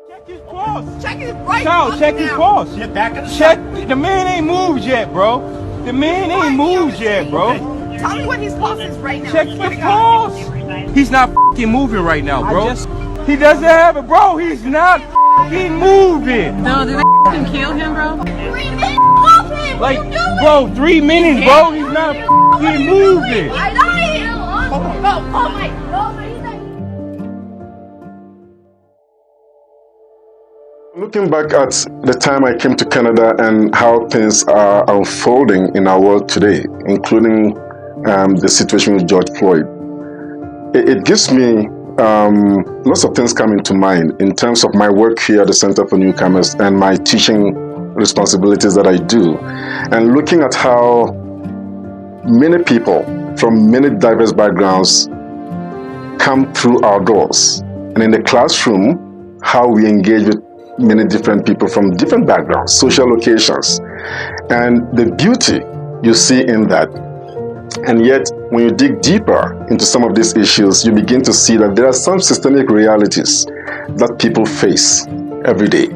Check his pulse. Check his right. Child, check his pulse. Get back in the Check. shot. The man ain't moved yet, bro. The man ain't moved yet, bro. Tell me what his pulse is right now. Check I swear the to God. pulse. He's not fucking moving right now, bro. He doesn't have it, bro. He's not fucking moving. No, did they fucking kill him, bro? 3 minutes off him. Like, What you doing? bro, 3 minutes, bro. He's not fucking moving. I know he is. Oh my God. Looking back at the time I came to Canada and how things are unfolding in our world today, including the situation with George Floyd, it gives me lots of things coming to mind in terms of my work here at the Center for Newcomers and my teaching responsibilities that I do, and looking at how many people from many diverse backgrounds come through our doors, and in the classroom, how we engage with many different people from different backgrounds, social locations, and the beauty you see in that. And yet, when you dig deeper into some of these issues, you begin to see that there are some systemic realities that people face every day.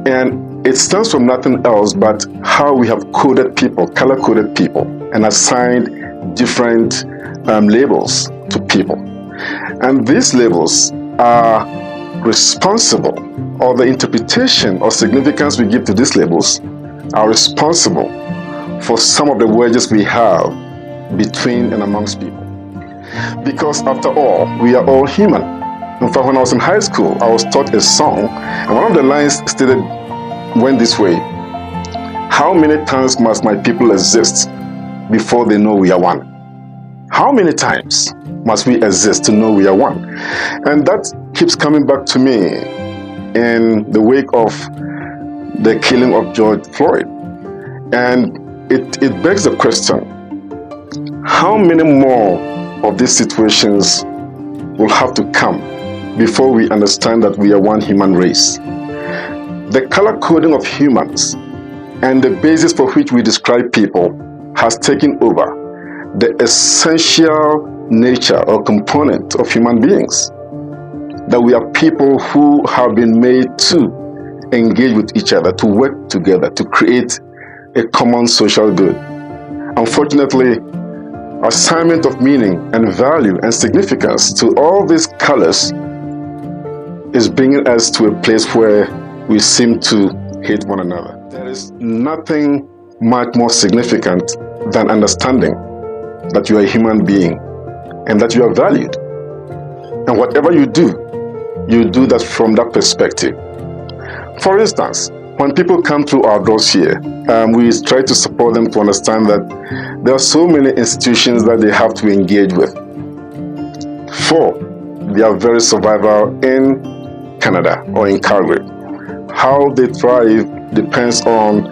And it stems from nothing else but how we have coded people, color-coded people, and assigned different labels to people. And these labels are responsible, or the interpretation or significance we give to these labels are responsible for some of the wedges we have between and amongst people. Because after all, we are all human. In fact, when I was in high school, I was taught a song, and one of the lines went this way: how many times must my people exist before they know we are one? How many times must we exist to know we are one? And that keeps coming back to me in the wake of the killing of George Floyd. And it begs the question, how many more of these situations will have to come before we understand that we are one human race? The color coding of humans and the basis for which we describe people has taken over the essential nature or component of human beings. That we are people who have been made to engage with each other, to work together, to create a common social good. Unfortunately, assignment of meaning and value and significance to all these colors is bringing us to a place where we seem to hate one another. There is nothing much more significant than understanding that you are a human being and that you are valued. And whatever you do that from that perspective. For instance, when people come through our doors here, we try to support them to understand that there are so many institutions that they have to engage with for their very survival in Canada or in Calgary. How they thrive depends on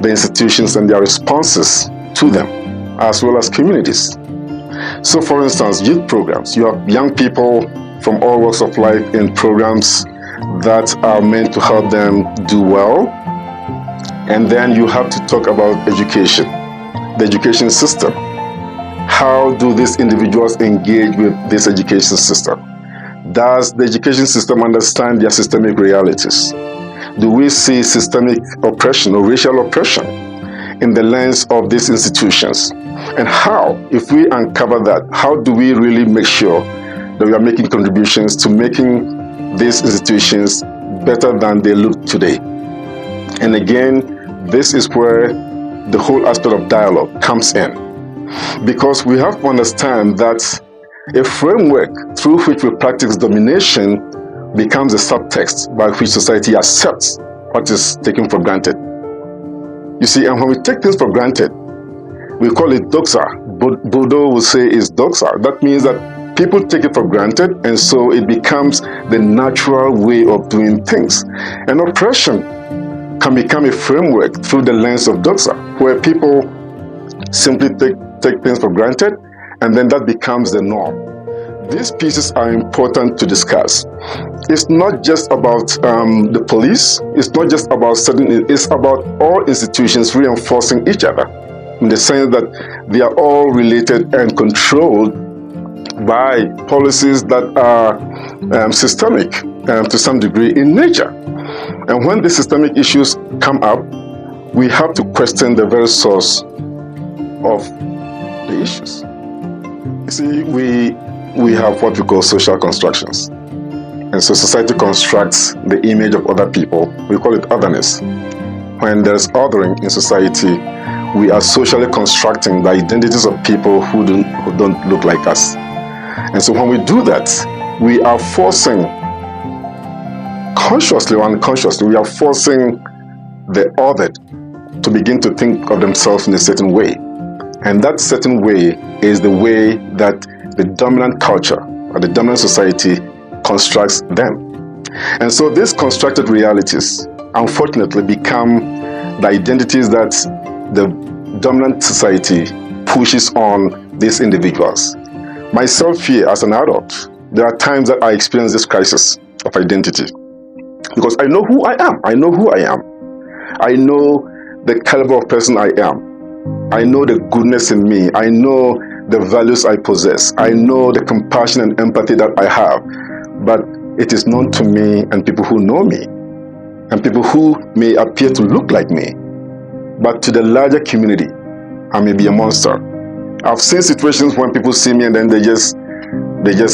the institutions and their responses to them, as well as communities. So for instance, youth programs, you have young people from all walks of life in programs that are meant to help them do well. And then you have to talk about education, the education system. How do these individuals engage with this education system? Does the education system understand their systemic realities? Do we see systemic oppression or racial oppression in the lens of these institutions? And how, if we uncover that, how do we really make sure that we are making contributions to making these institutions better than they look today? And again, this is where the whole aspect of dialogue comes in. Because we have to understand that a framework through which we practice domination becomes a subtext by which society accepts what is taken for granted. You see, and when we take things for granted, we call it doxa. Bodo will say is doxa. That means that people take it for granted, and so it becomes the natural way of doing things. And oppression can become a framework through the lens of doxa, where people simply take things for granted, and then that becomes the norm. These pieces are important to discuss. It's not just about the police, it's not just about it's about all institutions reinforcing each other, in the sense that they are all related and controlled by policies that are systemic to some degree in nature. And when the systemic issues come up, we have to question the very source of the issues. You see, we have what we call social constructions. And so society constructs the image of other people. We call it otherness. When there's othering in society, we are socially constructing the identities of people who don't look like us. And so when we do that, we are forcing, consciously or unconsciously, we are forcing the othered to begin to think of themselves in a certain way. And that certain way is the way that the dominant culture or the dominant society constructs them. And so these constructed realities, unfortunately, become the identities that the dominant society pushes on these individuals. Myself here as an adult, there are times that I experience this crisis of identity because I know who I am. I know who I am. I know the caliber of person I am. I know the goodness in me. I know the values I possess. I know the compassion and empathy that I have. But it is known to me and people who know me and people who may appear to look like me. But to the larger community, I may be a monster. I've seen situations when people see me and then they just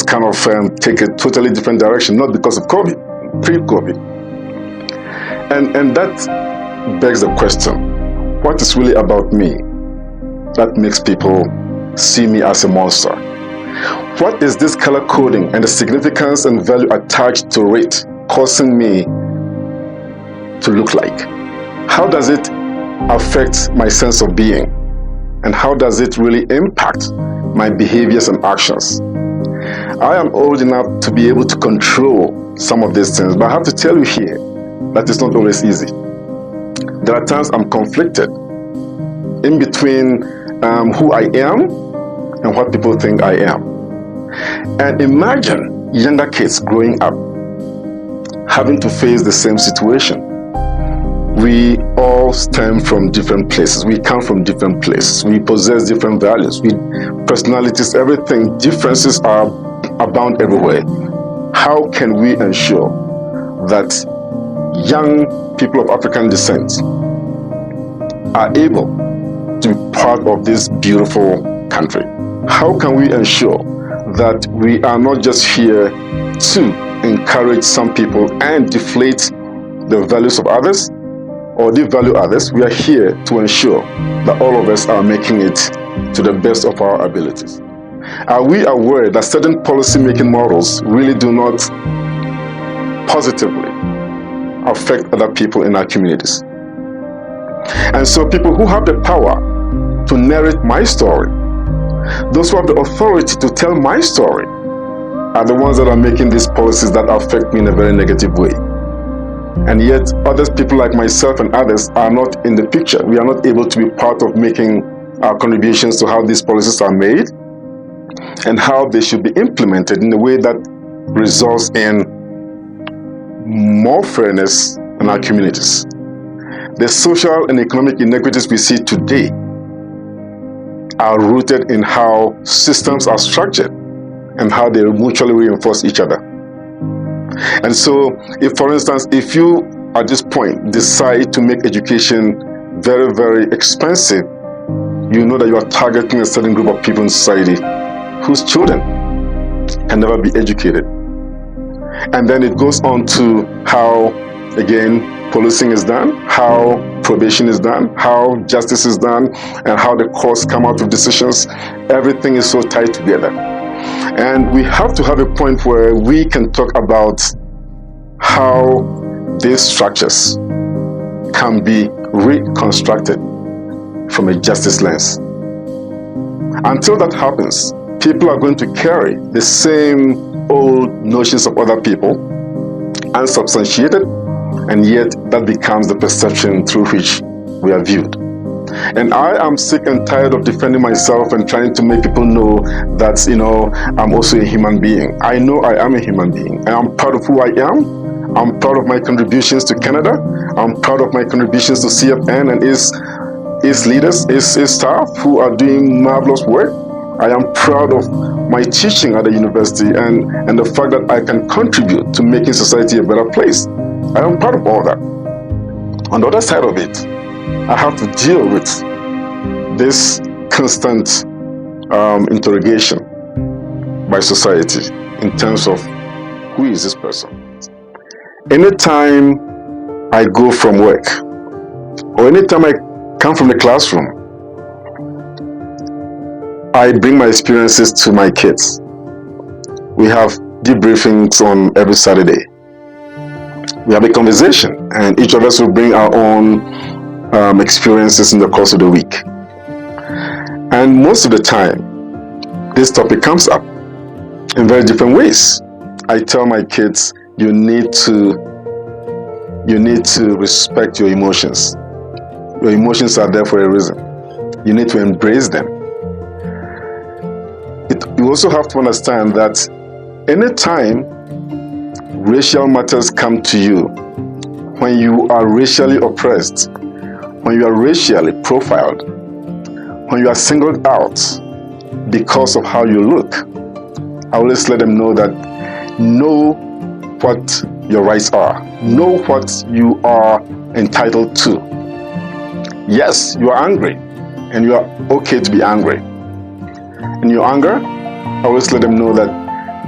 kind of take a totally different direction, not because of COVID, pre-COVID. And that begs the question, what is really about me that makes people see me as a monster? What is this color coding and the significance and value attached to it causing me to look like? How does it affect my sense of being? And how does it really impact my behaviors and actions? I am old enough to be able to control some of these things, but I have to tell you here that it's not always easy. There are times I'm conflicted in between who I am and what people think I am. And imagine younger kids growing up having to face the same situation. We all stem from different places. We come from different places. We possess different values. Personalities, everything. Differences are abound everywhere. How can we ensure that young people of African descent are able to be part of this beautiful country? How can we ensure that we are not just here to encourage some people and deflate the values of others or devalue others? We are here to ensure that all of us are making it to the best of our abilities. Are we aware that certain policy-making models really do not positively affect other people in our communities? And so people who have the power to narrate my story, those who have the authority to tell my story, are the ones that are making these policies that affect me in a very negative way. And yet other people like myself and others are not in the picture. We are not able to be part of making our contributions to how these policies are made and how they should be implemented in a way that results in more fairness in our communities. The social and economic inequities we see today are rooted in how systems are structured and how they mutually reinforce each other. And so, if for instance, if you at this point decide to make education very, very expensive, you know that you are targeting a certain group of people in society whose children can never be educated. And then it goes on to how, again, policing is done, how probation is done, how justice is done, and how the courts come out with decisions. Everything is so tied together. And we have to have a point where we can talk about how these structures can be reconstructed from a justice lens. Until that happens, people are going to carry the same old notions of other people, unsubstantiated, and yet that becomes the perception through which we are viewed. And I am sick and tired of defending myself and trying to make people know that, I'm also a human being. I know I am a human being. And I'm proud of who I am. I'm proud of my contributions to Canada. I'm proud of my contributions to CFN and its leaders, its staff who are doing marvelous work. I am proud of my teaching at the university and the fact that I can contribute to making society a better place. I am proud of all that. On the other side of it, I have to deal with this constant interrogation by society in terms of who is this person. Anytime I go from work or anytime I come from the classroom, I bring my experiences to my kids. We have debriefings on every Saturday. We have a conversation, and each of us will bring our own experiences in the course of the week. And most of the time, this topic comes up in very different ways. I tell my kids, you need to respect your emotions. Your emotions are there for a reason. You need to embrace them. You also have to understand that anytime racial matters come to you, when you are racially oppressed, when you are racially profiled, when you are singled out because of how you look, I always let them know that know what your rights are. Know what you are entitled to. Yes, you are angry, and you are okay to be angry. In your anger, I always let them know that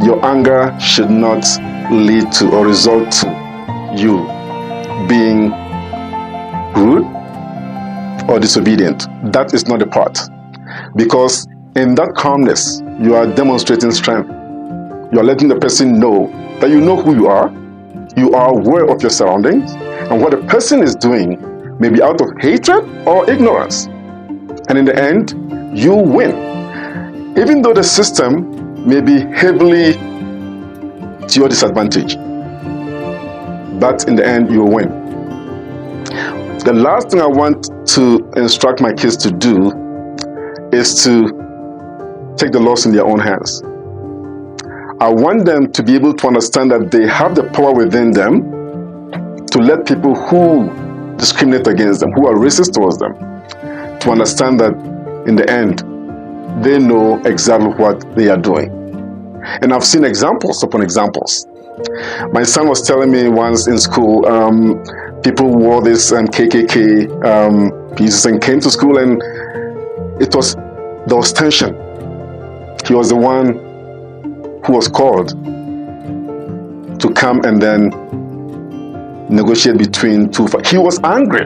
your anger should not lead to or result to you being rude or disobedient. That is not the part. Because in that calmness, you are demonstrating strength. You are letting the person know that you know who you are aware of your surroundings, and what the person is doing may be out of hatred or ignorance. And in the end, you win. Even though the system may be heavily to your disadvantage, but in the end, you will win. The last thing I want to instruct my kids to do is to take the laws in their own hands. I want them to be able to understand that they have the power within them to let people who discriminate against them, who are racist towards them, to understand that in the end, they know exactly what they are doing. And I've seen examples upon examples. My son was telling me once in school, people wore this KKK pieces and came to school, and there was tension. He was the one who was called to come and then negotiate between two. He was angry,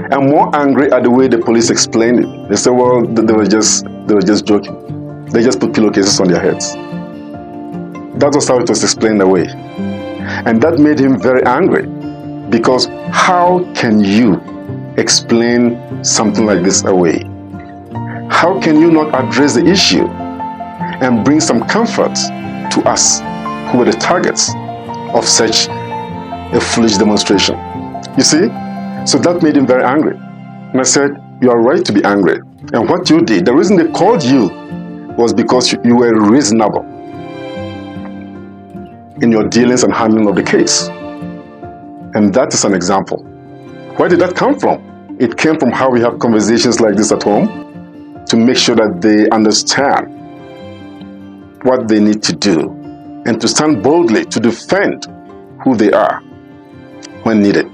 and more angry at the way the police explained it. They said, well, they were just joking. They just put pillowcases on their heads. That was how it was explained away. And that made him very angry, because how can you explain something like this away? How can you not address the issue and bring some comfort to us who were the targets of such a foolish demonstration? You see? So that made him very angry. And I said, you are right to be angry. And what you did, the reason they called you was because you were reasonable in your dealings and handling of the case. And that is an example. Where did that come from? It came from how we have conversations like this at home to make sure that they understand what they need to do and to stand boldly to defend who they are when needed.